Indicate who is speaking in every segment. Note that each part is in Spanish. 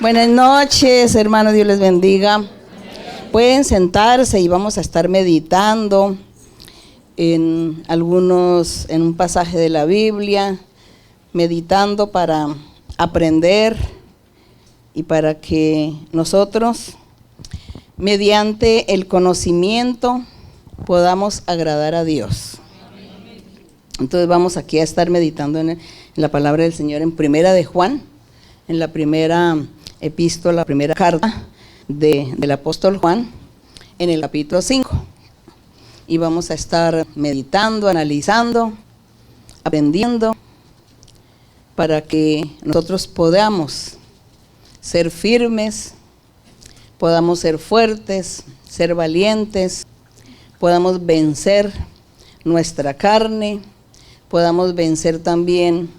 Speaker 1: Buenas noches, hermanos, Dios les bendiga. Pueden sentarse y vamos a estar meditando en un pasaje de la Biblia, meditando para aprender y para que nosotros, mediante el conocimiento, podamos agradar a Dios. Entonces vamos aquí a estar meditando en la palabra del Señor en Primera de Juan, en la primera epístola, la primera carta del apóstol Juan, en el capítulo 5. Y vamos a estar meditando, analizando, aprendiendo, para que nosotros podamos ser firmes, podamos ser fuertes, ser valientes, podamos vencer nuestra carne, podamos vencer también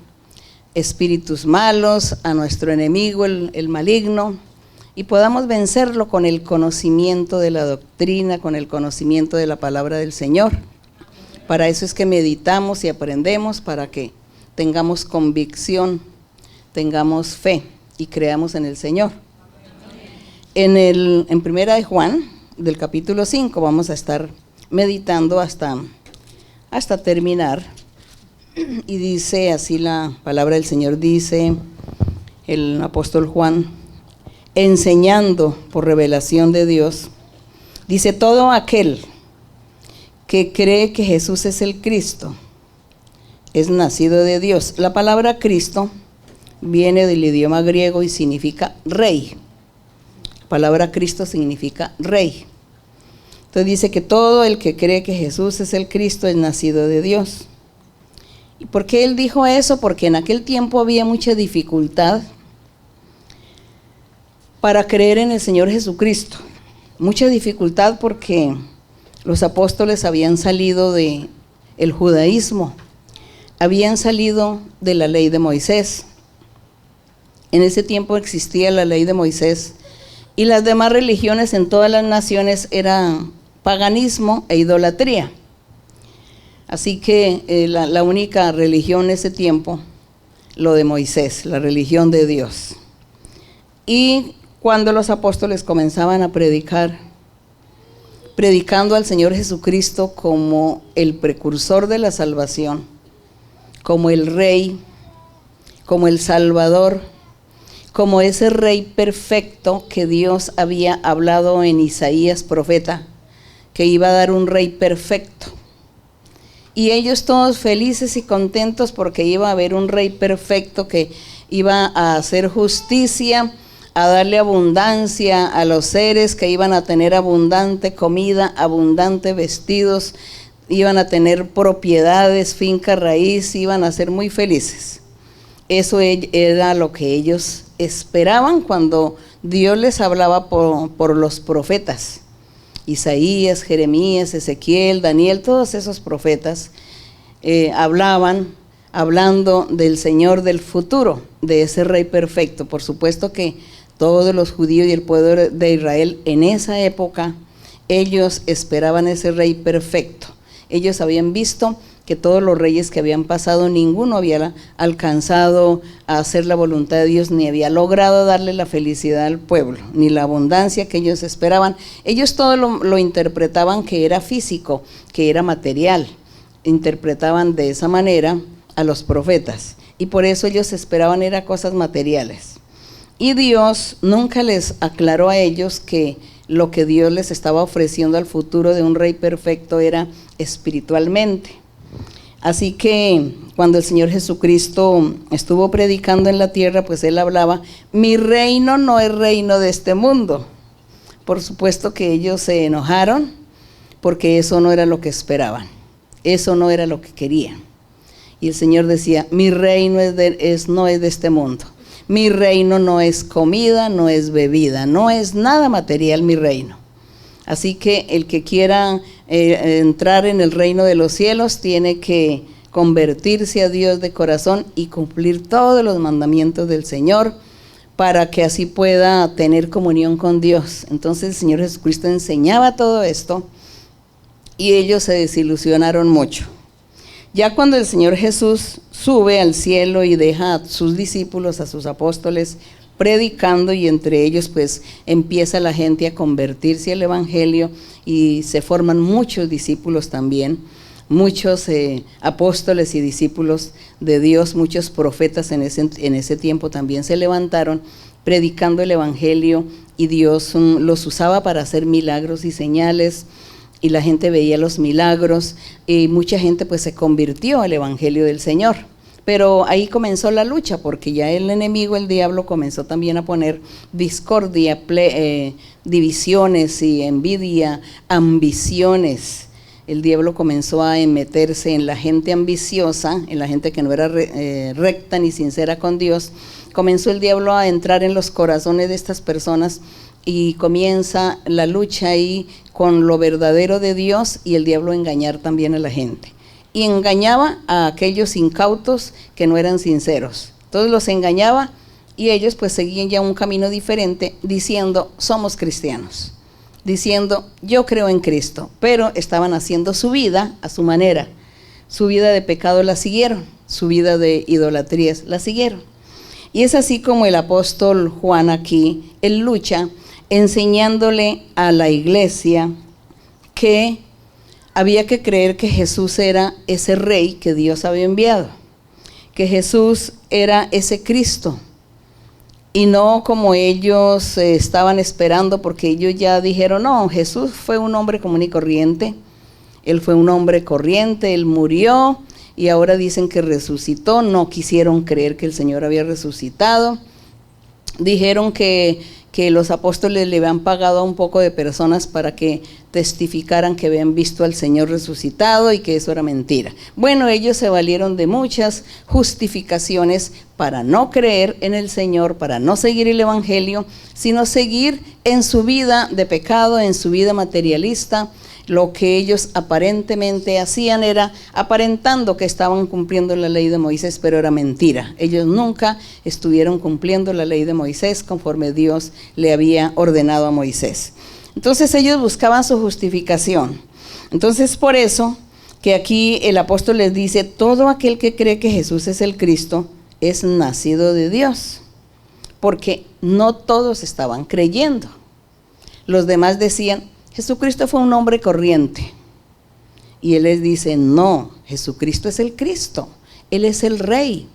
Speaker 1: espíritus malos, a nuestro enemigo, el maligno, y podamos vencerlo con el conocimiento de la doctrina, con el conocimiento de la palabra del Señor. Para eso es que meditamos y aprendemos, para que tengamos convicción, tengamos fe y creamos en el Señor. En Primera de Juan, del capítulo 5, vamos a estar meditando hasta terminar. Y dice así la palabra del Señor, dice el apóstol Juan, enseñando por revelación de Dios, dice: todo aquel que cree que Jesús es el Cristo es nacido de Dios. La palabra Cristo viene del idioma griego y significa rey. La palabra Cristo significa rey. Entonces dice que todo el que cree que Jesús es el Cristo es nacido de Dios. ¿Y por qué él dijo eso? Porque en aquel tiempo había mucha dificultad para creer en el Señor Jesucristo. Mucha dificultad porque los apóstoles habían salido del judaísmo, habían salido de la ley de Moisés. En ese tiempo existía la ley de Moisés y las demás religiones en todas las naciones eran paganismo e idolatría. Así que la única religión en ese tiempo, lo de Moisés, la religión de Dios. Y cuando los apóstoles comenzaban a predicando al Señor Jesucristo como el precursor de la salvación, como el Rey, como el Salvador, como ese Rey perfecto que Dios había hablado en Isaías profeta, que iba a dar un Rey perfecto. Y ellos todos felices y contentos porque iba a haber un Rey perfecto que iba a hacer justicia, a darle abundancia a los seres, que iban a tener abundante comida, abundante vestidos, iban a tener propiedades, finca raíz, iban a ser muy felices. Eso era lo que ellos esperaban cuando Dios les hablaba por los profetas. Isaías, Jeremías, Ezequiel, Daniel, todos esos profetas hablando del Señor del futuro, de ese Rey perfecto. Por supuesto que todos los judíos y el pueblo de Israel en esa época, ellos esperaban ese Rey perfecto. Ellos habían visto que todos los reyes que habían pasado, ninguno había alcanzado a hacer la voluntad de Dios, ni había logrado darle la felicidad al pueblo, ni la abundancia que ellos esperaban. Ellos todo lo interpretaban que era físico, que era material. Interpretaban de esa manera a los profetas, y por eso ellos esperaban era cosas materiales. Y Dios nunca les aclaró a ellos que lo que Dios les estaba ofreciendo al futuro de un Rey perfecto era espiritualmente. Así que cuando el Señor Jesucristo estuvo predicando en la tierra, pues Él hablaba: mi reino no es reino de este mundo. Por supuesto que ellos se enojaron porque eso no era lo que esperaban, eso no era lo que querían. Y el Señor decía: mi reino no es de este mundo. Mi reino no es comida, no es bebida, no es nada material mi reino. Así que el que quiera entrar en el reino de los cielos tiene que convertirse a Dios de corazón y cumplir todos los mandamientos del Señor para que así pueda tener comunión con Dios. Entonces el Señor Jesucristo enseñaba todo esto y ellos se desilusionaron mucho. Ya cuando el Señor Jesús sube al cielo y deja a sus discípulos, a sus apóstoles, predicando, y entre ellos pues empieza la gente a convertirse al evangelio y se forman muchos discípulos también, muchos apóstoles y discípulos de Dios, muchos profetas en ese tiempo también se levantaron predicando el evangelio, y Dios los usaba para hacer milagros y señales, y la gente veía los milagros, y mucha gente pues se convirtió al evangelio del Señor. Pero ahí comenzó la lucha, porque ya el enemigo, el diablo, comenzó también a poner discordia, divisiones y envidia, ambiciones. El diablo comenzó a meterse en la gente ambiciosa, en la gente que no era recta ni sincera con Dios. Comenzó el diablo a entrar en los corazones de estas personas, y comienza la lucha ahí con lo verdadero de Dios, y el diablo engañar también a la gente. Y engañaba a aquellos incautos que no eran sinceros. Entonces los engañaba, y ellos pues seguían ya un camino diferente, diciendo somos cristianos, diciendo yo creo en Cristo, pero estaban haciendo su vida a su manera. Su vida de pecado la siguieron, su vida de idolatrías la siguieron. Y es así como el apóstol Juan aquí, él lucha enseñándole a la iglesia que había que creer que Jesús era ese rey que Dios había enviado, que Jesús era ese Cristo, y no como ellos estaban esperando, porque ellos ya dijeron, no, Jesús fue un hombre común y corriente, él fue un hombre corriente, él murió, y ahora dicen que resucitó. No quisieron creer que el Señor había resucitado. Dijeron que los apóstoles le habían pagado a un poco de personas para que testificaran que habían visto al Señor resucitado, y que eso era mentira. Bueno, ellos se valieron de muchas justificaciones para no creer en el Señor, para no seguir el evangelio, sino seguir en su vida de pecado, en su vida materialista. Lo que ellos aparentemente hacían era aparentando que estaban cumpliendo la ley de Moisés, pero era mentira. Ellos nunca estuvieron cumpliendo la ley de Moisés conforme Dios le había ordenado a Moisés. Entonces ellos buscaban su justificación. Entonces por eso que aquí el apóstol les dice, todo aquel que cree que Jesús es el Cristo es nacido de Dios, porque no todos estaban creyendo. Los demás decían, Jesucristo fue un hombre corriente. Y él les dice, no, Jesucristo es el Cristo, él es el Rey,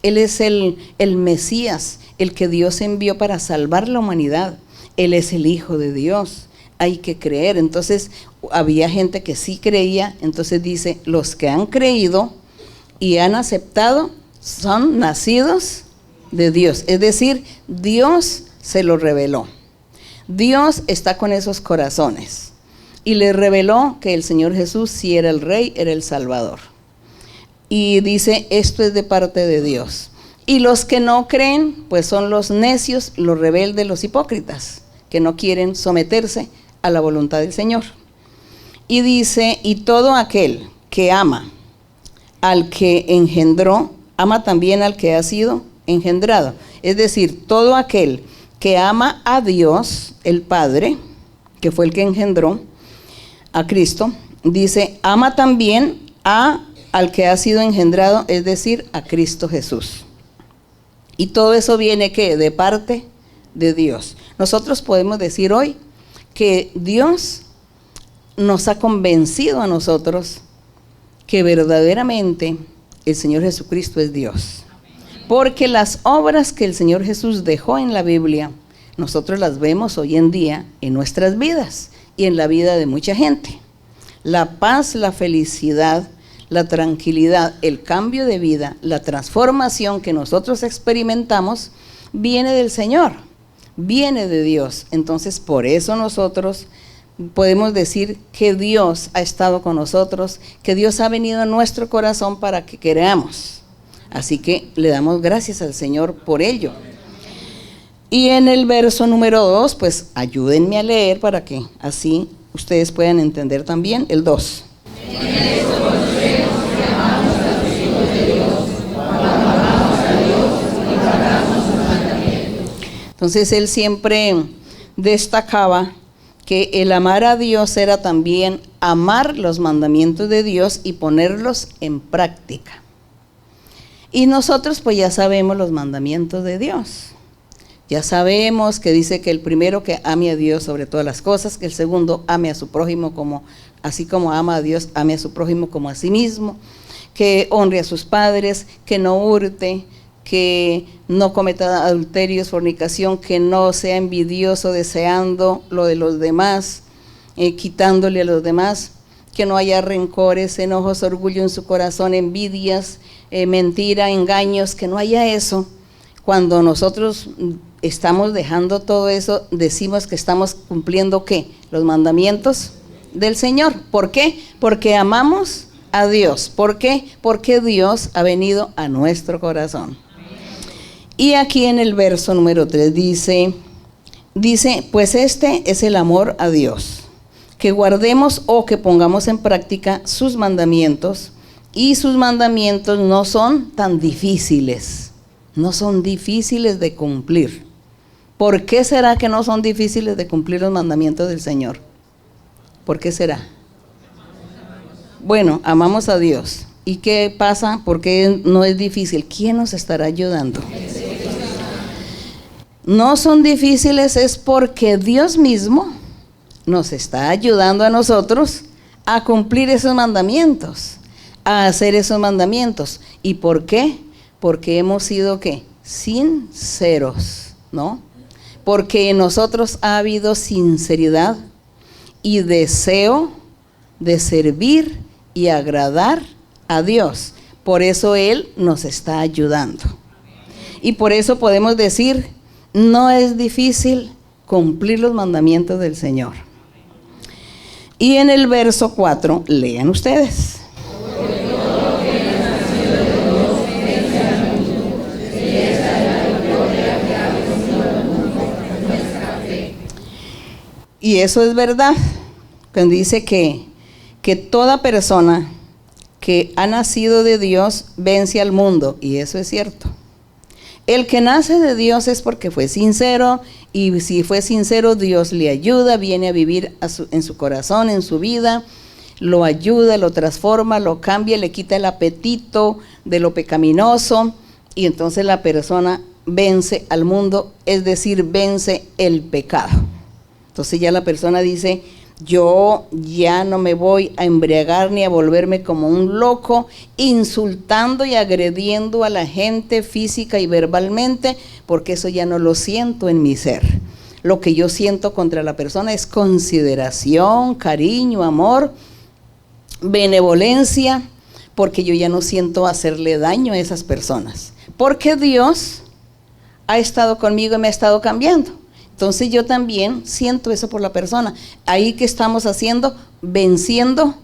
Speaker 1: él es el Mesías, el que Dios envió para salvar la humanidad, él es el Hijo de Dios, hay que creer. Entonces había gente que sí creía, entonces dice, los que han creído y han aceptado son nacidos de Dios, es decir, Dios se lo reveló. Dios está con esos corazones y les reveló que el Señor Jesús sí era el Rey, era el Salvador. Y dice, esto es de parte de Dios. Y los que no creen, pues son los necios, los rebeldes, los hipócritas, que no quieren someterse a la voluntad del Señor. Y dice, y todo aquel que ama al que engendró, ama también al que ha sido engendrado. Es decir, todo aquel que ama a Dios, el Padre, que fue el que engendró a Cristo, dice, ama también al que ha sido engendrado, es decir, a Cristo Jesús. Y todo eso viene, ¿qué? De parte de Dios. Nosotros podemos decir hoy que Dios nos ha convencido a nosotros que verdaderamente el Señor Jesucristo es Dios. Porque las obras que el Señor Jesús dejó en la Biblia, nosotros las vemos hoy en día en nuestras vidas y en la vida de mucha gente. La paz, la felicidad, la tranquilidad, el cambio de vida, la transformación que nosotros experimentamos, viene del Señor, viene de Dios. Entonces, por eso nosotros podemos decir que Dios ha estado con nosotros, que Dios ha venido a nuestro corazón para que creamos. Así que le damos gracias al Señor por ello. Y en el verso número 2, pues ayúdenme a leer para que así ustedes puedan entender también el 2. Entonces él siempre destacaba que el amar a Dios era también amar los mandamientos de Dios y ponerlos en práctica. Y nosotros pues ya sabemos los mandamientos de Dios. Ya sabemos que dice que el primero que ame a Dios sobre todas las cosas, que el segundo ame a su prójimo como, así como ama a Dios, ame a su prójimo como a sí mismo, que honre a sus padres, que no hurte, que no cometa adulterios, fornicación, que no sea envidioso deseando lo de los demás, quitándole a los demás, que no haya rencores, enojos, orgullo en su corazón, envidias, mentira, engaños, que no haya eso. Cuando nosotros estamos dejando todo eso, decimos que estamos cumpliendo ¿qué? Los mandamientos del Señor. ¿Por qué? Porque amamos a Dios. ¿Por qué? Porque Dios ha venido a nuestro corazón. Y aquí en el verso número 3 dice, pues este es el amor a Dios, que guardemos o que pongamos en práctica sus mandamientos, y sus mandamientos no son tan difíciles, no son difíciles de cumplir. ¿Por qué será que no son difíciles de cumplir los mandamientos del Señor? ¿Por qué será? Bueno, amamos a Dios. ¿Y qué pasa? ¿Por qué no es difícil? ¿Quién nos estará ayudando? No son difíciles es porque Dios mismo nos está ayudando a nosotros a cumplir esos mandamientos, a hacer esos mandamientos. ¿Y por qué? Porque hemos sido ¿qué? Sinceros, ¿no? Porque en nosotros ha habido sinceridad y deseo de servir y agradar a Dios. Por eso Él nos está ayudando. Y por eso podemos decir, no es difícil cumplir los mandamientos del Señor. Y en el verso 4, lean ustedes. Y eso es verdad, cuando dice que toda persona que ha nacido de Dios vence al mundo, y eso es cierto. El que nace de Dios es porque fue sincero, y si fue sincero, Dios le ayuda, viene a vivir en su corazón, en su vida, lo ayuda, lo transforma, lo cambia, le quita el apetito de lo pecaminoso, y entonces la persona vence al mundo, es decir, vence el pecado. Entonces ya la persona dice, yo ya no me voy a embriagar ni a volverme como un loco, insultando y agrediendo a la gente física y verbalmente, porque eso ya no lo siento en mi ser. Lo que yo siento contra la persona es consideración, cariño, amor, benevolencia, porque yo ya no siento hacerle daño a esas personas. Porque Dios ha estado conmigo y me ha estado cambiando. Entonces yo también siento eso por la persona. Ahí que estamos haciendo, venciendo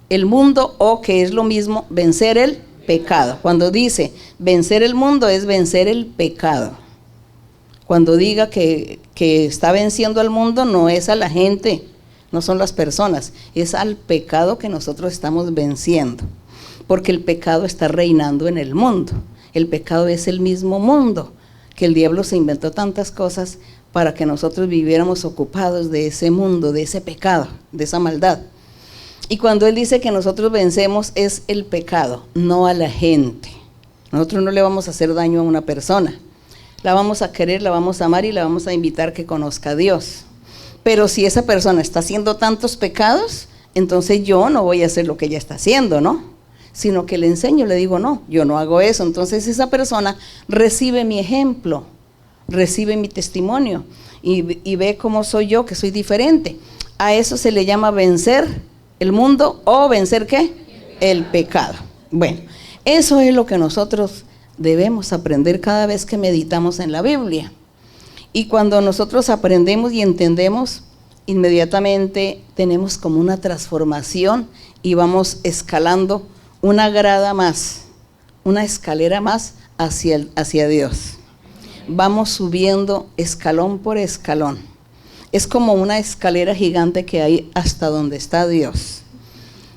Speaker 1: el mundo, o que es lo mismo, vencer el pecado. Cuando dice vencer el mundo es vencer el pecado. Cuando diga que está venciendo al mundo, no es a la gente, no son las personas, es al pecado que nosotros estamos venciendo. Porque el pecado está reinando en el mundo. El pecado es el mismo mundo, que el diablo se inventó tantas cosas para que nosotros viviéramos ocupados de ese mundo, de ese pecado, de esa maldad. Y cuando Él dice que nosotros vencemos, es el pecado, no a la gente. Nosotros no le vamos a hacer daño a una persona. La vamos a querer, la vamos a amar y la vamos a invitar que conozca a Dios. Pero si esa persona está haciendo tantos pecados, entonces yo no voy a hacer lo que ella está haciendo, ¿no? Sino que le enseño, le digo, no, yo no hago eso. Entonces esa persona recibe mi ejemplo, recibe mi testimonio y ve cómo soy yo, que soy diferente. A eso se le llama vencer el mundo, o vencer ¿qué? El pecado. Bueno, eso es lo que nosotros debemos aprender cada vez que meditamos en la Biblia. Y cuando nosotros aprendemos y entendemos, inmediatamente tenemos como una transformación y vamos escalando una grada más, una escalera más hacia Dios. Vamos subiendo escalón por escalón. Es como una escalera gigante que hay hasta donde está Dios.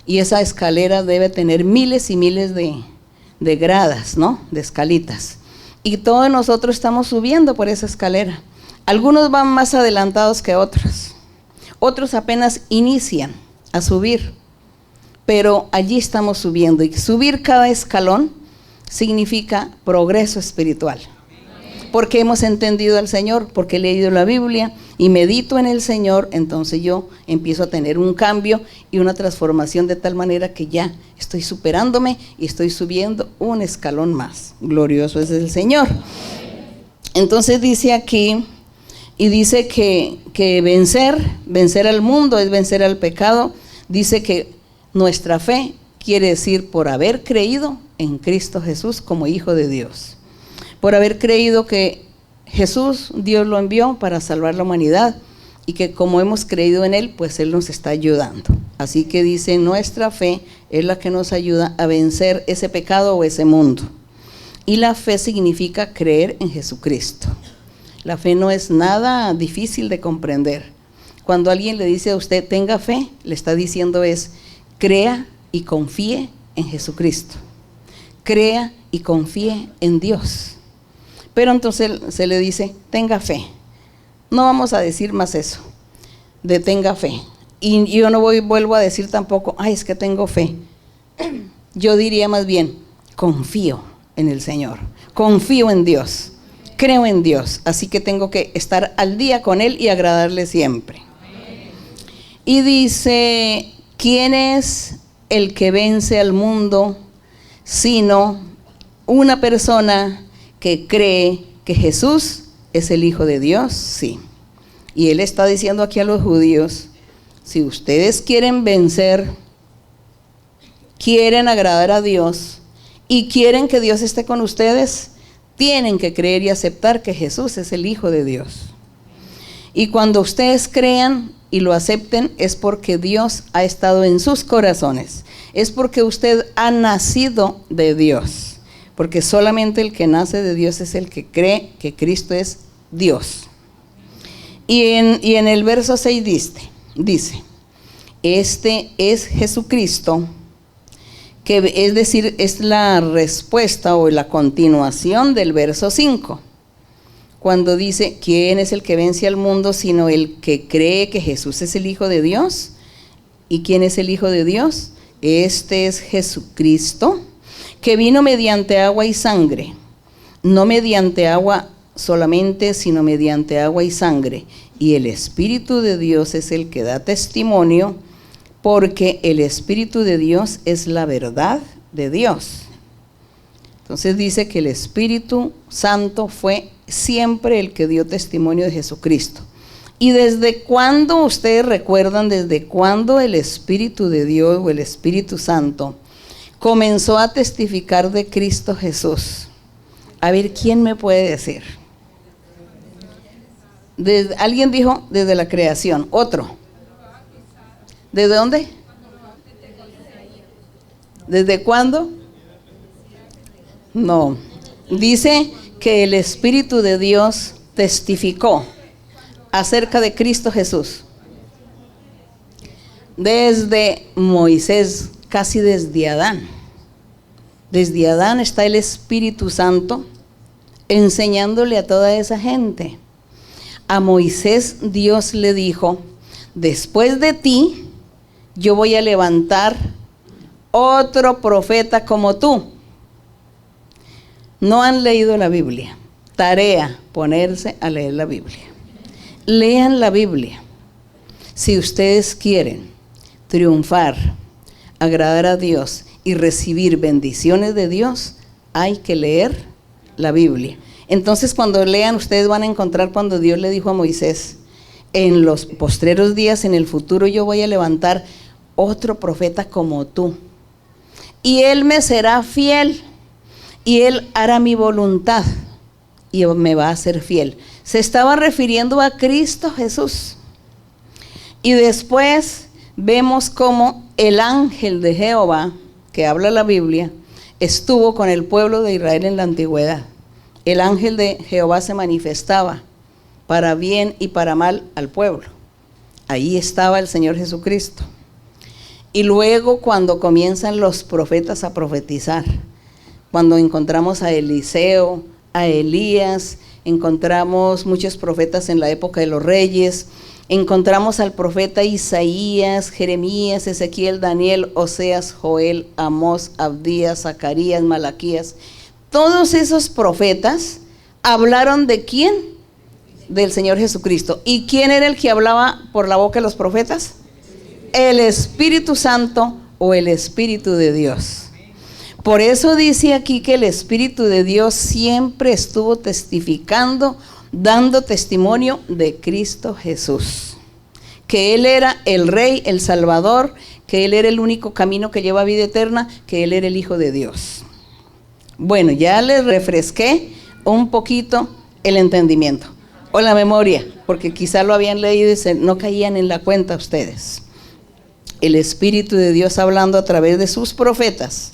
Speaker 1: Y esa escalera debe tener miles y miles de gradas, ¿no? De escalitas. Y todos nosotros estamos subiendo por esa escalera. Algunos van más adelantados que otros. Otros apenas inician a subir. Pero allí estamos subiendo. Y subir cada escalón significa progreso espiritual. Porque hemos entendido al Señor, porque he leído la Biblia y medito en el Señor, entonces yo empiezo a tener un cambio y una transformación de tal manera que ya estoy superándome y estoy subiendo un escalón más. Glorioso es el Señor. Entonces dice aquí, y dice que vencer al mundo es vencer al pecado. Dice que nuestra fe quiere decir por haber creído en Cristo Jesús como Hijo de Dios. Por haber creído que Jesús, Dios lo envió para salvar la humanidad y que como hemos creído en Él, pues Él nos está ayudando. Así que dice, nuestra fe es la que nos ayuda a vencer ese pecado o ese mundo. Y la fe significa creer en Jesucristo. La fe no es nada difícil de comprender. Cuando alguien le dice a usted, tenga fe, le está diciendo es, crea y confíe en Jesucristo. Crea y confíe en Dios. Pero entonces se le dice, tenga fe. No vamos a decir más eso, de tenga fe. Y yo no vuelvo a decir tampoco, ay, es que tengo fe. Yo diría más bien, confío en el Señor. Confío en Dios. Creo en Dios. Así que tengo que estar al día con Él y agradarle siempre. Y dice, ¿quién es el que vence al mundo sino una persona que cree que Jesús es el Hijo de Dios? Sí. Y Él está diciendo aquí a los judíos, si ustedes quieren vencer, quieren agradar a Dios y quieren que Dios esté con ustedes, tienen que creer y aceptar que Jesús es el Hijo de Dios. Y cuando ustedes crean y lo acepten, es porque Dios ha estado en sus corazones. Es porque usted ha nacido de Dios. Porque solamente el que nace de Dios es el que cree que Cristo es Dios. Y en el verso 6 dice, este es Jesucristo, que es decir, es la respuesta o la continuación del verso 5. Cuando dice, ¿quién es el que vence al mundo sino el que cree que Jesús es el Hijo de Dios? ¿Y quién es el Hijo de Dios? Este es Jesucristo, que vino mediante agua y sangre, no mediante agua solamente, sino mediante agua y sangre. Y el Espíritu de Dios es el que da testimonio, porque el Espíritu de Dios es la verdad de Dios. Entonces dice que el Espíritu Santo fue siempre el que dio testimonio de Jesucristo. ¿Y desde cuándo ustedes recuerdan, desde cuándo el Espíritu de Dios o el Espíritu Santo comenzó a testificar de Cristo Jesús? A ver, ¿quién me puede decir? Alguien dijo desde la creación. Otro. ¿Desde dónde? ¿Desde cuándo? No. Dice que el Espíritu de Dios testificó acerca de Cristo Jesús desde Moisés, casi desde Adán. Desde Adán está el Espíritu Santo enseñándole a toda esa gente. A Moisés Dios le dijo, después de ti yo voy a levantar otro profeta como tú. No han leído la Biblia. Tarea, ponerse a leer la Biblia. Lean la Biblia. Si ustedes quieren triunfar, agradar a Dios y recibir bendiciones de Dios, hay que leer la Biblia. Entonces cuando lean, ustedes van a encontrar cuando Dios le dijo a Moisés, en los postreros días, en el futuro, yo voy a levantar otro profeta como tú. Y él me será fiel, y él hará mi voluntad, y me va a ser fiel. Se estaba refiriendo a Cristo Jesús. Y después vemos cómo el ángel de Jehová, que habla la Biblia, estuvo con el pueblo de Israel en la antigüedad. El ángel de Jehová se manifestaba para bien y para mal al pueblo. Ahí estaba el Señor Jesucristo. Y luego cuando comienzan los profetas a profetizar, cuando encontramos a Eliseo, a Elías, encontramos muchos profetas en la época de los reyes, encontramos al profeta Isaías, Jeremías, Ezequiel, Daniel, Oseas, Joel, Amós, Abdías, Zacarías, Malaquías. Todos esos profetas hablaron ¿de quién? Del Señor Jesucristo. ¿Y quién era el que hablaba por la boca de los profetas? El Espíritu Santo o el Espíritu de Dios. Por eso dice aquí que el Espíritu de Dios siempre estuvo testificando, dando testimonio de Cristo Jesús. Que Él era el Rey, el Salvador, que Él era el único camino que lleva a vida eterna, que Él era el Hijo de Dios. Bueno, ya les refresqué un poquito el entendimiento o la memoria, porque quizá lo habían leído y no caían en la cuenta ustedes. El Espíritu de Dios hablando a través de sus profetas,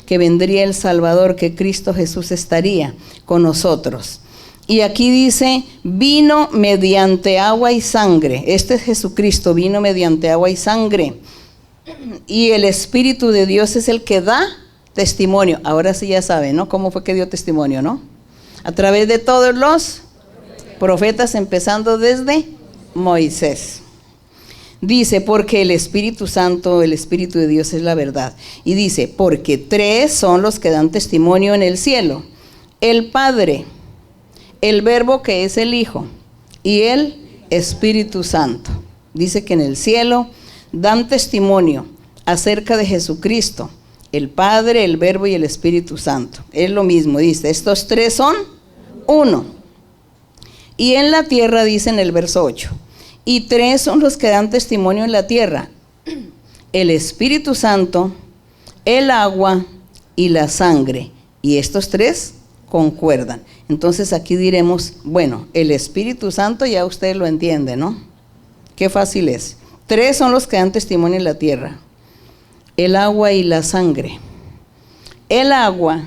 Speaker 1: que vendría el Salvador, que Cristo Jesús estaría con nosotros. Y aquí dice, vino mediante agua y sangre. Este es Jesucristo, vino mediante agua y sangre. Y el Espíritu de Dios es el que da testimonio. Ahora sí ya saben, ¿no? ¿Cómo fue que dio testimonio, no? A través de todos los profetas, empezando desde Moisés. Dice, porque el Espíritu Santo, el Espíritu de Dios es la verdad. Y dice, porque 3 son los que dan testimonio en el cielo: el Padre, el Verbo que es el Hijo, y el Espíritu Santo. Dice que en el cielo dan testimonio acerca de Jesucristo, el Padre, el Verbo y el Espíritu Santo. Es lo mismo, dice, estos 3 son uno. Y en la tierra, dice en el verso 8, y 3 son los que dan testimonio en la tierra: el Espíritu Santo, el agua y la sangre. Y estos 3 concuerdan. Entonces aquí diremos, bueno, el Espíritu Santo ya usted lo entiende, ¿no? Qué fácil es. 3 son los que dan testimonio en la tierra: el agua y la sangre. El agua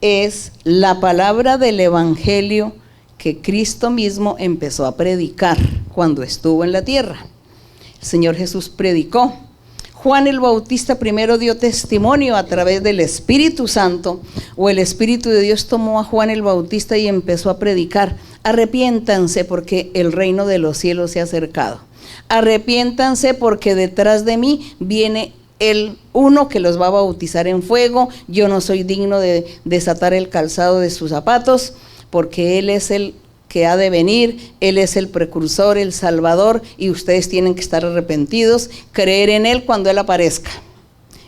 Speaker 1: es la palabra del Evangelio que Cristo mismo empezó a predicar cuando estuvo en la tierra. El Señor Jesús predicó. Juan el Bautista primero dio testimonio a través del Espíritu Santo, o el Espíritu de Dios tomó a Juan el Bautista y empezó a predicar: arrepiéntanse porque el reino de los cielos se ha acercado. Arrepiéntanse porque detrás de mí viene el uno que los va a bautizar en fuego. Yo no soy digno de desatar el calzado de sus zapatos, porque Él es el que ha de venir, Él es el precursor, el Salvador, y ustedes tienen que estar arrepentidos, creer en Él cuando Él aparezca.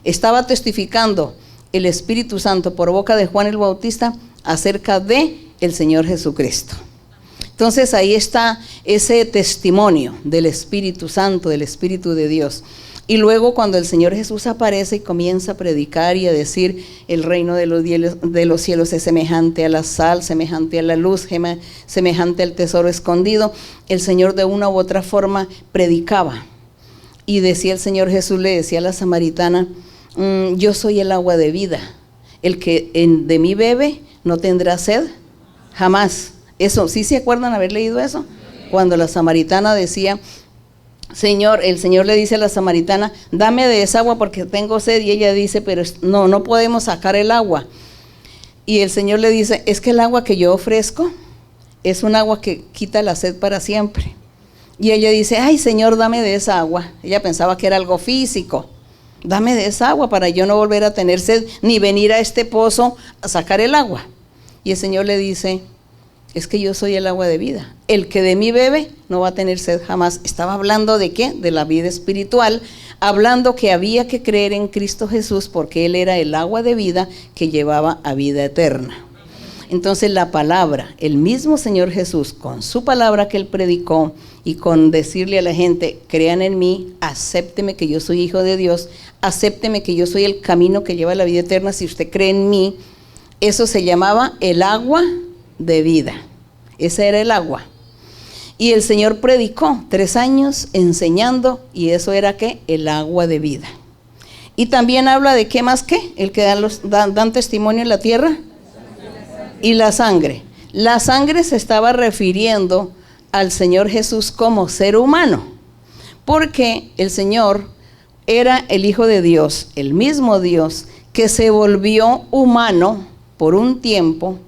Speaker 1: Estaba testificando el Espíritu Santo por boca de Juan el Bautista acerca de el Señor Jesucristo. Entonces ahí está ese testimonio del Espíritu Santo, del Espíritu de Dios. Y luego cuando el Señor Jesús aparece y comienza a predicar y a decir, el reino de los cielos es semejante a la sal, semejante a la luz, semejante al tesoro escondido, el Señor de una u otra forma predicaba. Y decía el Señor Jesús, le decía a la samaritana, yo soy el agua de vida, el que de mí bebe no tendrá sed jamás. Eso, ¿sí se acuerdan haber leído eso? Cuando la samaritana decía, Señor, el Señor le dice a la samaritana, dame de esa agua porque tengo sed, y ella dice, pero no podemos sacar el agua. Y el Señor le dice, es que el agua que yo ofrezco es un agua que quita la sed para siempre. Y ella dice, ay Señor, dame de esa agua. Ella pensaba que era algo físico. Dame de esa agua para yo no volver a tener sed, ni venir a este pozo a sacar el agua. Y el Señor le dice, es que yo soy el agua de vida. El que de mí bebe no va a tener sed jamás. Estaba hablando de ¿qué? De la vida espiritual, hablando que había que creer en Cristo Jesús porque Él era el agua de vida que llevaba a vida eterna. Entonces la palabra, el mismo Señor Jesús, con su palabra que Él predicó y con decirle a la gente, crean en mí, acépteme que yo soy hijo de Dios, acépteme que yo soy el camino que lleva a la vida eterna, si usted cree en mí, eso se llamaba el agua de vida. Ese era el agua. Y el Señor predicó 3 años enseñando, y eso era ¿qué? El agua de vida. Y también habla de ¿qué más qué? El que dan testimonio en la tierra. Y la sangre. La sangre se estaba refiriendo al Señor Jesús como ser humano, porque el Señor era el Hijo de Dios, el mismo Dios que se volvió humano por un tiempo.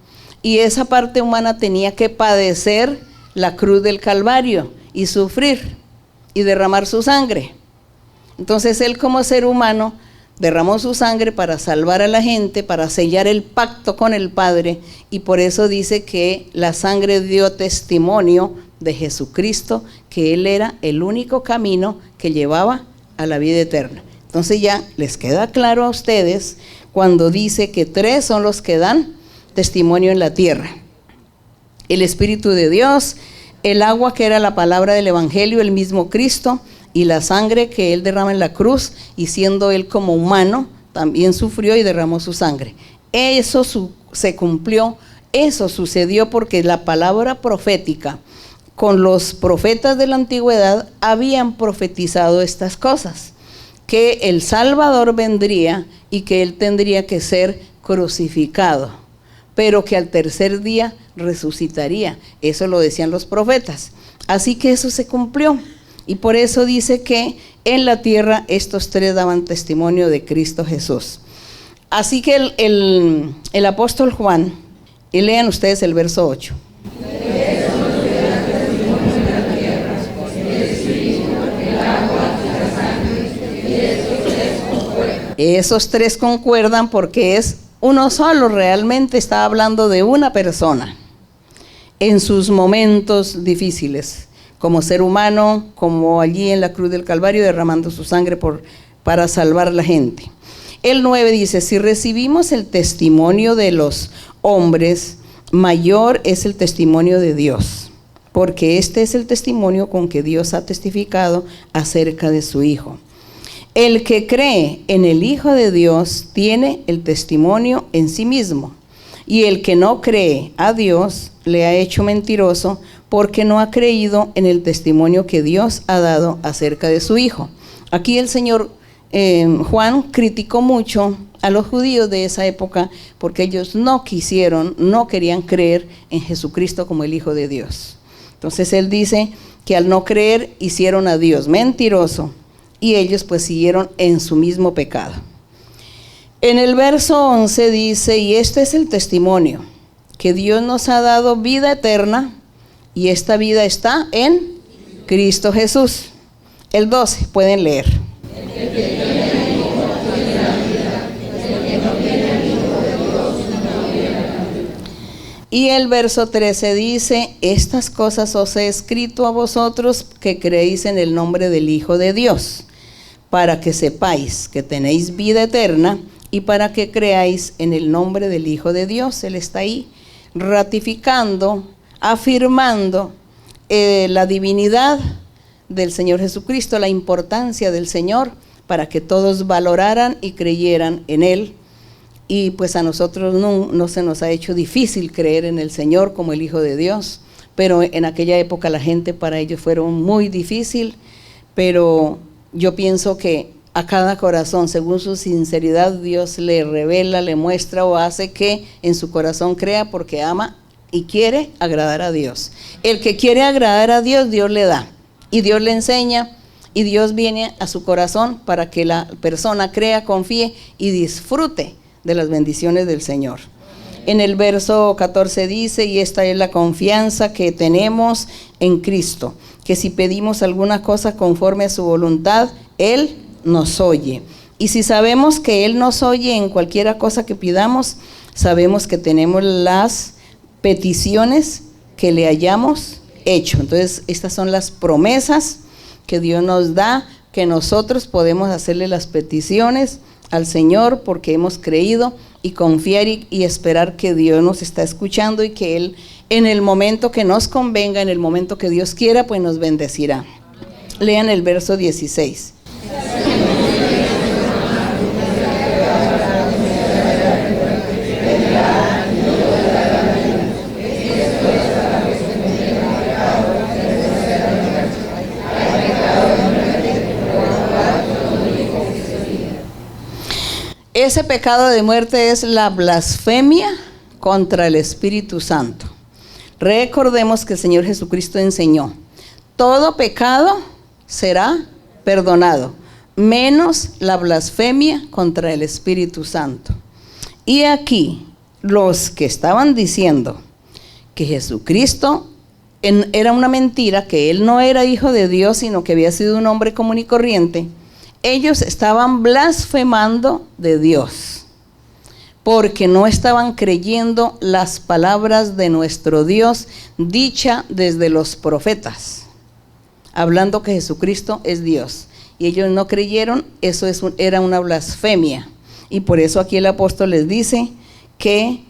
Speaker 1: Y esa parte humana tenía que padecer la cruz del Calvario y sufrir y derramar su sangre. Entonces Él como ser humano derramó su sangre para salvar a la gente, para sellar el pacto con el Padre, y por eso dice que la sangre dio testimonio de Jesucristo, que Él era el único camino que llevaba a la vida eterna. Entonces ya les queda claro a ustedes cuando dice que 3 son los que dan testimonio en la tierra: el Espíritu de Dios, el agua que era la palabra del Evangelio, el mismo Cristo, y la sangre que Él derrama en la cruz, y siendo Él como humano, también sufrió y derramó su sangre. Eso se cumplió, eso sucedió porque la palabra profética, con los profetas de la antigüedad, habían profetizado estas cosas, que el Salvador vendría y que Él tendría que ser crucificado, pero que al tercer día resucitaría. Eso lo decían los profetas. Así que eso se cumplió. Y por eso dice que en la tierra estos 3 daban testimonio de Cristo Jesús. Así que el apóstol Juan, y lean ustedes el verso 8. Esos 3 concuerdan porque es uno solo, realmente está hablando de una persona en sus momentos difíciles, como ser humano, como allí en la cruz del Calvario derramando su sangre para salvar a la gente. El 9 dice: si recibimos el testimonio de los hombres, mayor es el testimonio de Dios, porque este es el testimonio con que Dios ha testificado acerca de su Hijo. El que cree en el Hijo de Dios tiene el testimonio en sí mismo, y el que no cree a Dios le ha hecho mentiroso, porque no ha creído en el testimonio que Dios ha dado acerca de su Hijo. Aquí el Señor Juan criticó mucho a los judíos de esa época, porque ellos no querían creer en Jesucristo como el Hijo de Dios. Entonces Él dice que al no creer hicieron a Dios mentiroso, y ellos pues siguieron en su mismo pecado. En el verso 11 dice: y este es el testimonio, que Dios nos ha dado vida eterna, y esta vida está en Cristo Jesús. El 12, pueden leer. Y el verso 13 dice: estas cosas os he escrito a vosotros que creéis en el nombre del Hijo de Dios, para que sepáis que tenéis vida eterna, y para que creáis en el nombre del Hijo de Dios. Él está ahí ratificando, afirmando la divinidad del Señor Jesucristo, la importancia del Señor, para que todos valoraran y creyeran en Él. Y pues a nosotros no se nos ha hecho difícil creer en el Señor como el Hijo de Dios, pero en aquella época la gente, para ellos fueron muy difícil. Pero yo pienso que a cada corazón, según su sinceridad, Dios le revela, le muestra o hace que en su corazón crea, porque ama y quiere agradar a Dios. El que quiere agradar a Dios, Dios le da, y Dios le enseña, y Dios viene a su corazón para que la persona crea, confíe y disfrute de las bendiciones del Señor. En el verso 14 dice: y esta es la confianza que tenemos en Cristo, que si pedimos alguna cosa conforme a su voluntad, Él nos oye. Y si sabemos que Él nos oye en cualquiera cosa que pidamos, sabemos que tenemos las peticiones que le hayamos hecho. Entonces, estas son las promesas que Dios nos da, que nosotros podemos hacerle las peticiones al Señor porque hemos creído, y confiar y esperar que Dios nos está escuchando, y que Él, en el momento que nos convenga, en el momento que Dios quiera, pues nos bendecirá. Lean el verso 16. Ese pecado de muerte es la blasfemia contra el Espíritu Santo. Recordemos que el Señor Jesucristo enseñó: todo pecado será perdonado, menos la blasfemia contra el Espíritu Santo. Y aquí, los que estaban diciendo que Jesucristo era una mentira, que Él no era hijo de Dios, sino que había sido un hombre común y corriente, ellos estaban blasfemando de Dios, porque no estaban creyendo las palabras de nuestro Dios dicha desde los profetas, hablando que Jesucristo es Dios. Y ellos no creyeron, eso era una blasfemia. Y por eso aquí el apóstol les dice que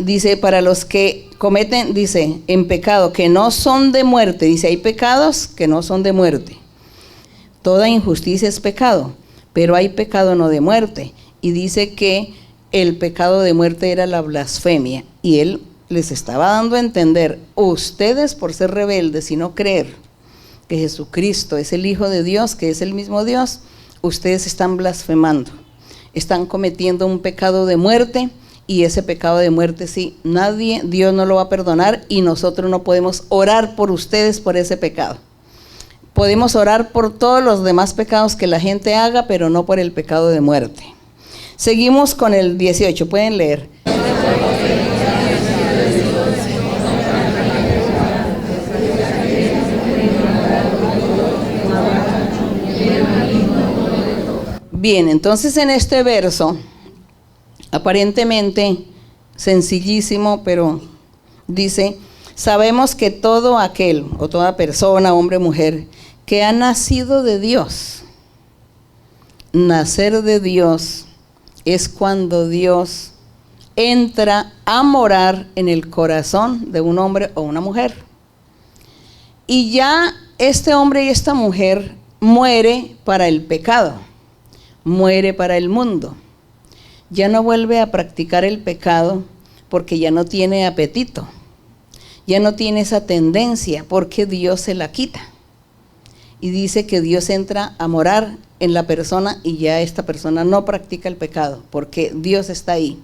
Speaker 1: dice, para los que cometen, dice, en pecado, que no son de muerte. Dice, hay pecados que no son de muerte. Toda injusticia es pecado, pero hay pecado no de muerte. Y dice que el pecado de muerte era la blasfemia. Y él les estaba dando a entender, ustedes por ser rebeldes y no creer que Jesucristo es el Hijo de Dios, que es el mismo Dios, ustedes están blasfemando. Están cometiendo un pecado de muerte, y ese pecado de muerte sí, Dios no lo va a perdonar, y nosotros no podemos orar por ustedes por ese pecado. Podemos orar por todos los demás pecados que la gente haga, pero no por el pecado de muerte. Seguimos con el 18, pueden leer. Bien, entonces en este verso, aparentemente sencillísimo, pero dice, sabemos que todo aquel, o toda persona, hombre o mujer, que ha nacido de Dios, nacer de Dios es cuando Dios entra a morar en el corazón de un hombre o una mujer. Y ya este hombre y esta mujer muere para el pecado, muere para el mundo. Ya no vuelve a practicar el pecado porque ya no tiene apetito, ya no tiene esa tendencia porque Dios se la quita. Y dice que Dios entra a morar en la persona y ya esta persona no practica el pecado porque Dios está ahí.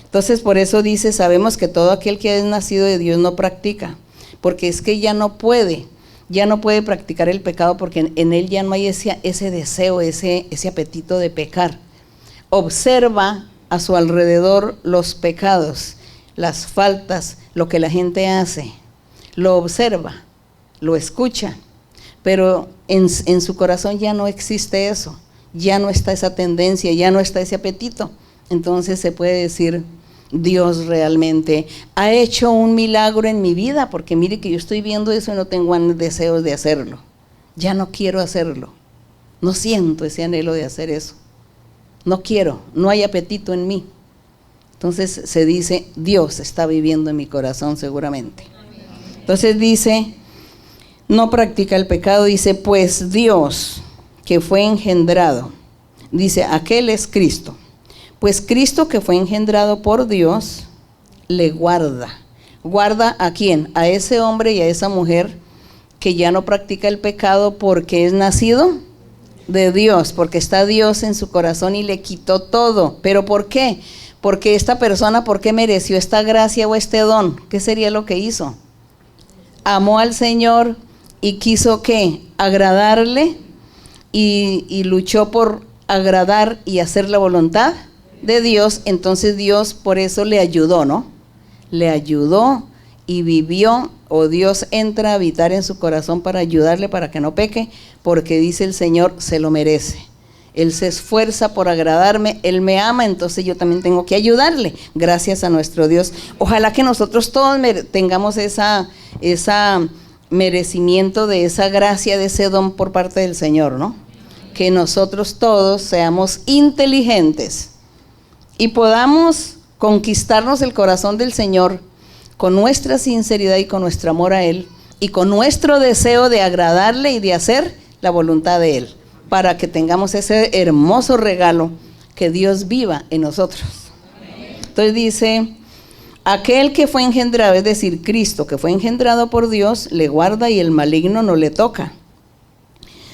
Speaker 1: Entonces por eso dice, sabemos que todo aquel que es nacido de Dios no practica, porque es que ya no puede practicar el pecado porque en él ya no hay ese deseo, ese apetito de pecar. Observa a su alrededor los pecados, las faltas, lo que la gente hace, lo observa, lo escucha, pero en su corazón ya no existe eso, ya no está esa tendencia, ya no está ese apetito. Entonces se puede decir, Dios realmente ha hecho un milagro en mi vida, porque mire que yo estoy viendo eso y no tengo deseos de hacerlo, ya no quiero hacerlo, no siento ese anhelo de hacer eso, no quiero, no hay apetito en mí. Entonces se dice, Dios está viviendo en mi corazón seguramente. Entonces dice, no practica el pecado, dice, pues Dios que fue engendrado, dice, aquel es Cristo. Pues Cristo que fue engendrado por Dios, le guarda. ¿Guarda a quién? A ese hombre y a esa mujer que ya no practica el pecado porque es nacido de Dios, porque está Dios en su corazón y le quitó todo. ¿Pero por qué? Porque esta persona, ¿por qué mereció esta gracia o este don? ¿Qué sería lo que hizo? Amó al Señor y quiso, ¿qué? Agradarle y luchó por agradar y hacer la voluntad de Dios. Entonces Dios por eso le ayudó, ¿no? Le ayudó y vivió, o Dios entra a habitar en su corazón para ayudarle para que no peque, porque dice el Señor, se lo merece. Él se esfuerza por agradarme, Él me ama, entonces yo también tengo que ayudarle, gracias a nuestro Dios. Ojalá que nosotros todos tengamos esa merecimiento de esa gracia, de ese don por parte del Señor, ¿no? Que nosotros todos seamos inteligentes y podamos conquistarnos el corazón del Señor con nuestra sinceridad y con nuestro amor a Él y con nuestro deseo de agradarle y de hacer la voluntad de Él, para que tengamos ese hermoso regalo, que Dios viva en nosotros. Entonces dice, aquel que fue engendrado, es decir, Cristo que fue engendrado por Dios, le guarda y el maligno no le toca.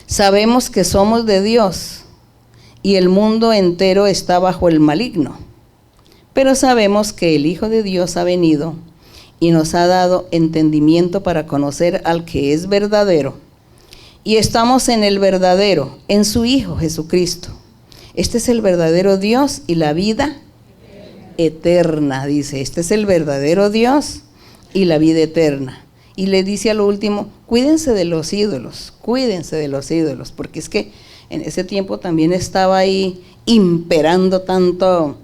Speaker 1: Sabemos que somos de Dios y el mundo entero está bajo el maligno, pero sabemos que el Hijo de Dios ha venido y nos ha dado entendimiento para conocer al que es verdadero. Y estamos en el verdadero, en su Hijo Jesucristo. Este es el verdadero Dios y la vida eterna, dice. Este es el verdadero Dios y la vida eterna. Y le dice a lo último, cuídense de los ídolos, porque es que En ese tiempo también estaba ahí imperando tanto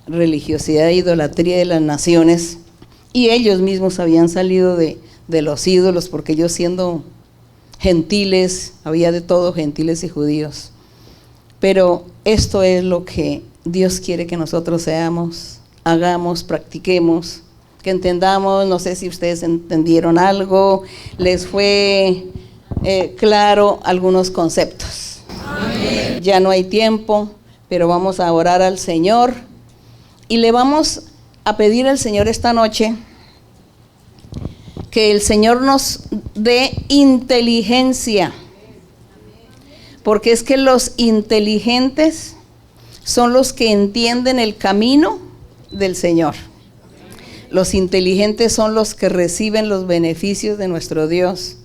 Speaker 1: religiosidad e idolatría de las naciones, y ellos mismos habían salido de los ídolos, porque ellos siendo gentiles, había de todo, gentiles y judíos. Pero esto es lo que Dios quiere que nosotros seamos, hagamos, practiquemos, que entendamos. No sé si ustedes entendieron algo, les fue claro algunos conceptos. Amén. Ya no hay tiempo, pero vamos a orar al Señor y le vamos a pedir al Señor esta noche que el Señor nos dé inteligencia, porque es que los inteligentes son los que entienden el camino del Señor. Los inteligentes son los que reciben los beneficios de nuestro Dios,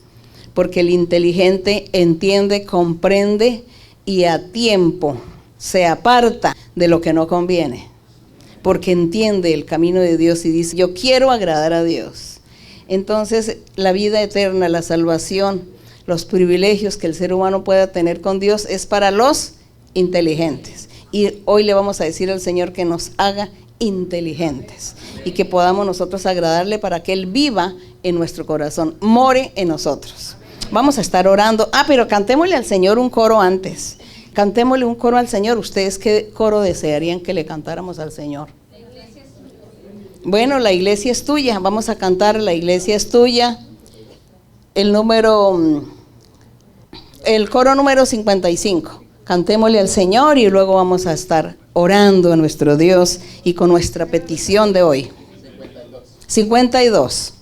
Speaker 1: porque el inteligente entiende, comprende y a tiempo se aparta de lo que no conviene, porque entiende el camino de Dios y dice: yo quiero agradar a Dios. Entonces, la vida eterna, la salvación, los privilegios que el ser humano pueda tener con Dios es para los inteligentes. Y hoy le vamos a decir al Señor que nos haga inteligentes y que podamos nosotros agradarle para que Él viva en nuestro corazón, more en nosotros. Vamos a estar orando. Pero cantémosle al Señor un coro antes. Cantémosle un coro al Señor. ¿Ustedes qué coro desearían que le cantáramos al Señor? Bueno, la iglesia es tuya. Vamos a cantar La iglesia es tuya. El coro número 55. Cantémosle al Señor y luego vamos a estar orando a nuestro Dios y con nuestra petición de hoy. 52.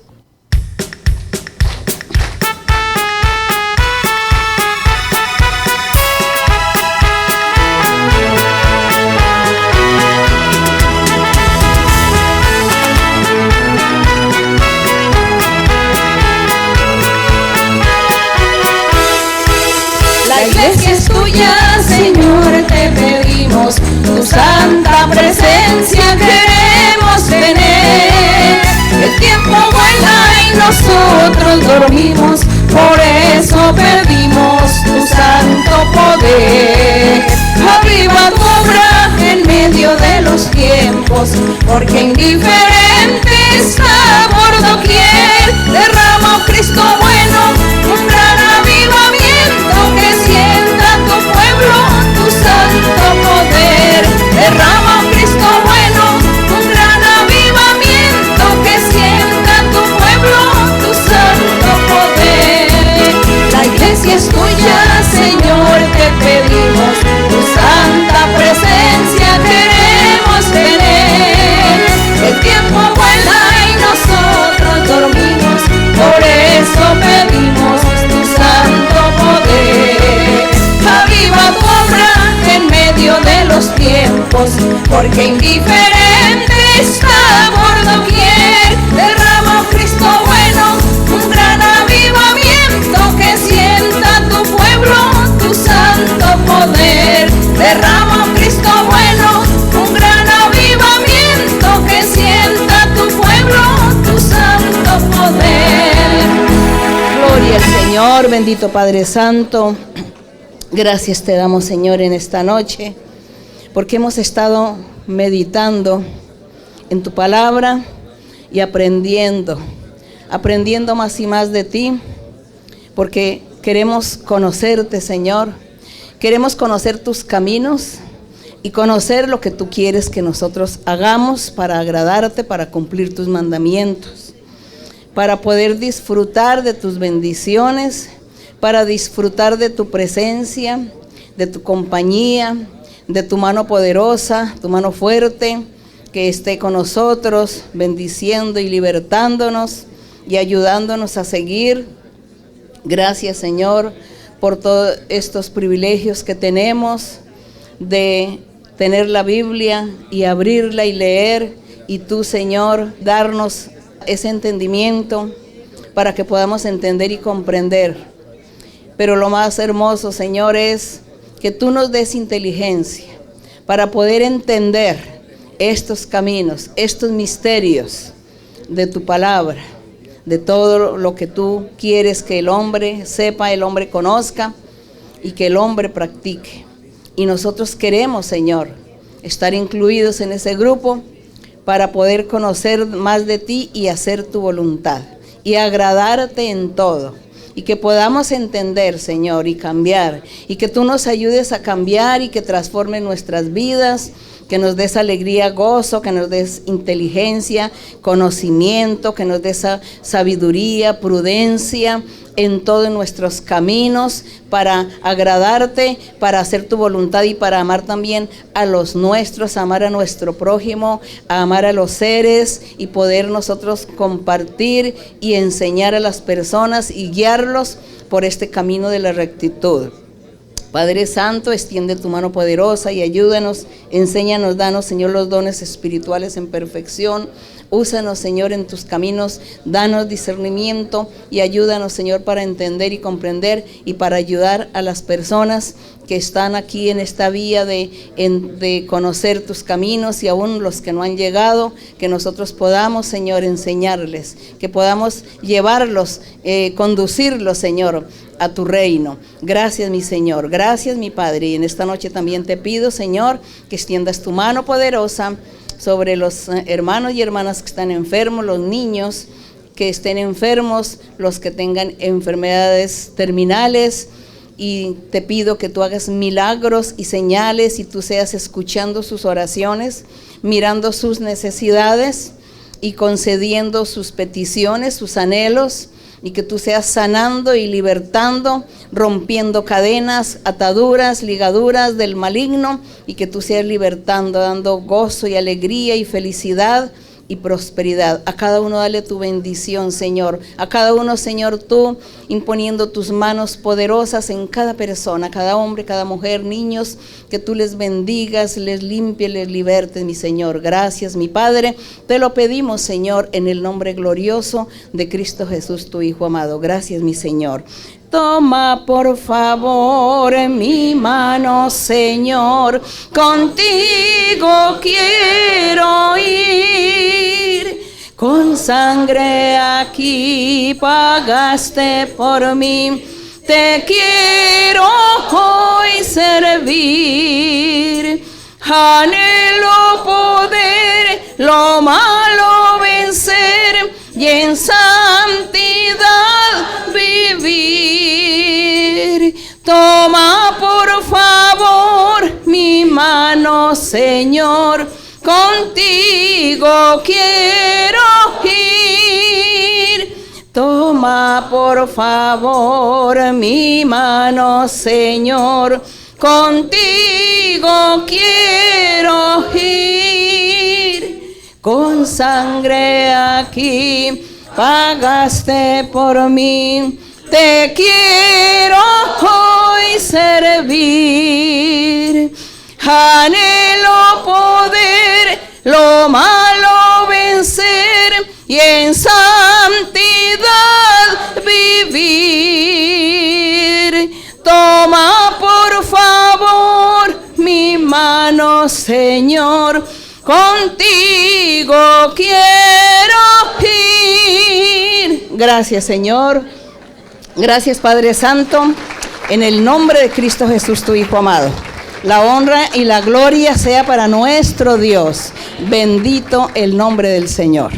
Speaker 2: La iglesia es tuya, Señor, te pedimos, tu santa presencia queremos tener. El tiempo vuela y nosotros dormimos, por eso pedimos tu santo poder. Aviva tu obra en medio de los tiempos, porque indiferente está por doquier. Derrama, oh Cristo bueno, un gran avivamiento que sienta tu pueblo tu santo poder. Derrama, oh Cristo bueno, un gran avivamiento que sienta tu pueblo tu santo poder. La iglesia es tuya, Señor, te pedimos, tu santa presencia queremos tener. El tiempo vuela y nosotros dormimos, por eso pedimos tu santo poder. Aviva tu obra en medio de los tiempos, porque indiferente está por doquier. Derrama, oh Cristo bueno, un gran avivamiento que sienta tu pueblo tu santo poder. Derrama, oh Cristo bueno, un gran avivamiento que sienta tu pueblo tu santo poder.
Speaker 1: Gloria al Señor, bendito Padre Santo. Gracias te damos, Señor, en esta noche, porque hemos estado meditando en tu palabra y aprendiendo más y más de ti, porque queremos conocerte, Señor. Queremos conocer tus caminos y conocer lo que tú quieres que nosotros hagamos para agradarte, para cumplir tus mandamientos, para poder disfrutar de tus bendiciones, para disfrutar de tu presencia, de tu compañía, de tu mano poderosa, tu mano fuerte, que esté con nosotros, bendiciendo y libertándonos y ayudándonos a seguir. Gracias, Señor, por todos estos privilegios que tenemos de tener la Biblia y abrirla y leer, y tú, Señor, darnos ese entendimiento para que podamos entender y comprender. Pero lo más hermoso, Señor, es que tú nos des inteligencia para poder entender estos caminos, estos misterios de tu palabra, de todo lo que tú quieres que el hombre sepa, el hombre conozca, y que el hombre practique. Y nosotros queremos, Señor, estar incluidos en ese grupo para poder conocer más de ti y hacer tu voluntad y agradarte en todo. Y que podamos entender, Señor, y cambiar. Y que tú nos ayudes a cambiar y que transforme nuestras vidas. Que nos des alegría, gozo, que nos des inteligencia, conocimiento, que nos des sabiduría, prudencia en todos nuestros caminos para agradarte, para hacer tu voluntad y para amar también a los nuestros, amar a nuestro prójimo, a amar a los seres y poder nosotros compartir y enseñar a las personas y guiarlos por este camino de la rectitud. Padre Santo, extiende tu mano poderosa y ayúdanos, enséñanos, danos, Señor, los dones espirituales en perfección. Úsanos, Señor, en tus caminos, danos discernimiento y ayúdanos, Señor, para entender y comprender y para ayudar a las personas que están aquí en esta vía de conocer tus caminos y aún los que no han llegado, que nosotros podamos, Señor, enseñarles, que podamos llevarlos, conducirlos, Señor, a tu reino. Gracias, mi Señor, gracias, mi Padre, y en esta noche también te pido, Señor, que extiendas tu mano poderosa sobre los hermanos y hermanas que están enfermos, los niños que estén enfermos, los que tengan enfermedades terminales, y te pido que tú hagas milagros y señales y tú seas escuchando sus oraciones, mirando sus necesidades y concediendo sus peticiones, sus anhelos, y que tú seas sanando y libertando, rompiendo cadenas, ataduras, ligaduras del maligno, y que tú seas libertando, dando gozo y alegría y felicidad y prosperidad. A cada uno dale tu bendición, Señor. A cada uno, Señor, tú imponiendo tus manos poderosas en cada persona, cada hombre, cada mujer, niños, que tú les bendigas, les limpies, les libertes, mi Señor. Gracias, mi Padre. Te lo pedimos, Señor, en el nombre glorioso de Cristo Jesús, tu Hijo amado. Gracias, mi Señor. Toma por favor mi mano, Señor, contigo quiero ir. Con sangre aquí pagaste por mí, te quiero hoy servir. Anhelo poder lo malo vencer y en santidad vivir. Toma por favor mi mano, Señor, contigo quiero ir. Toma por favor mi mano, Señor, contigo quiero ir. Con sangre aquí pagaste por mí, te quiero hoy servir. Anhelo poder lo malo vencer y en santidad vivir. Toma por favor mi mano, Señor, contigo quiero ir. Gracias, Señor. Gracias, Padre Santo. En el nombre de Cristo Jesús, tu Hijo amado. La honra y la gloria sea para nuestro Dios. Bendito el nombre del Señor.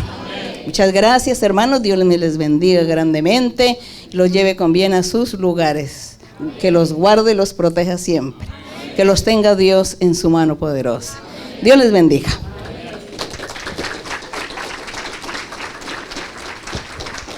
Speaker 1: Muchas gracias, hermanos. Dios les bendiga grandemente. Los lleve con bien a sus lugares. Que los guarde y los proteja siempre. Que los tenga Dios en su mano poderosa. Dios les bendiga.